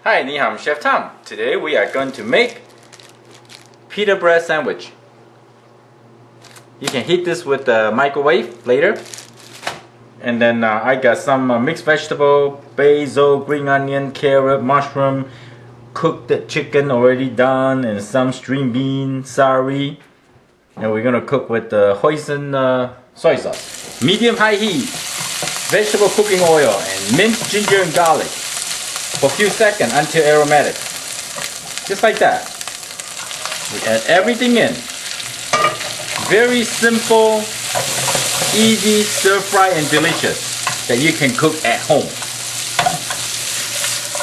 Hi, ni hao, I'm Chef Tom. Today we are going to make pita bread sandwich. You can heat this with the microwave later. And then I got some mixed vegetable, basil, green onion, carrot, mushroom, cooked chicken already done, and some string bean, celery. And we're gonna cook with the hoisin soy sauce. Medium-high heat, vegetable cooking oil, and minced ginger and garlic for a few seconds until aromatic. Just like that. We add everything in. Very simple, easy, stir fry and delicious that you can cook at home.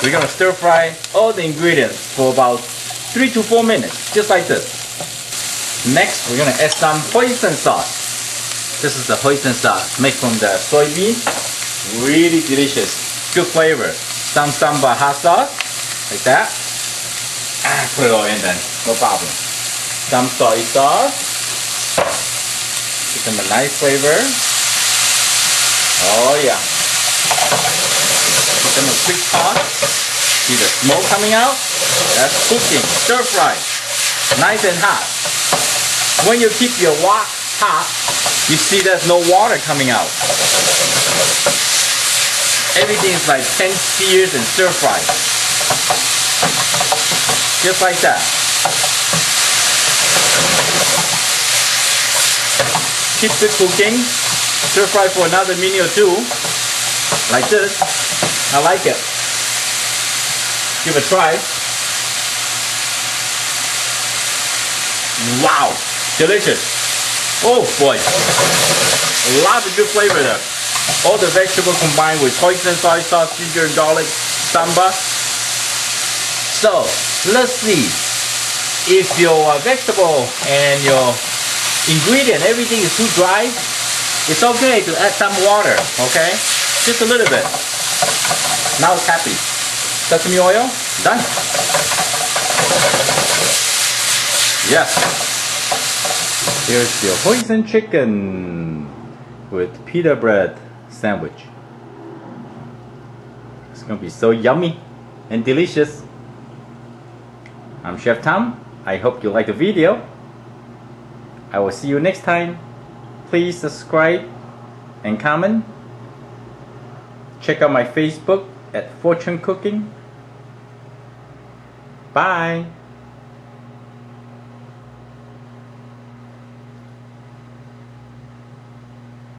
We're gonna stir fry all the ingredients for about 3 to 4 minutes, just like this. Next, we're gonna add some hoisin sauce. This is the hoisin sauce made from the soybean. Really delicious, good flavor. Some sambal hot sauce, like that. Put it all in then, no problem. Some soy sauce. Give them a nice flavor. Oh yeah. Give them a quick toss. See the smoke coming out? That's cooking. Stir fry. Nice and hot. When you keep your wok hot, you see there's no water coming out. Everything is like 10 sears and stir fry. Just like that. Keep it cooking. Stir fry for another minute or two. Like this. I like it. Give it a try. Wow! Delicious. Oh boy. A lot of good flavor there. All the vegetables combined with hoisin soy sauce, ginger and garlic, sambal. So, let's see. If your vegetable and your ingredient, everything is too dry, it's okay to add some water, okay? Just a little bit. Now it's happy. Sesame oil, done. Yes. Here's your hoisin chicken with pita bread sandwich. It's gonna be so yummy and delicious. I'm Chef Tom. I hope you like the video. I will see you next time. Please subscribe and comment. Check out my Facebook at Fortune Cooking. Bye.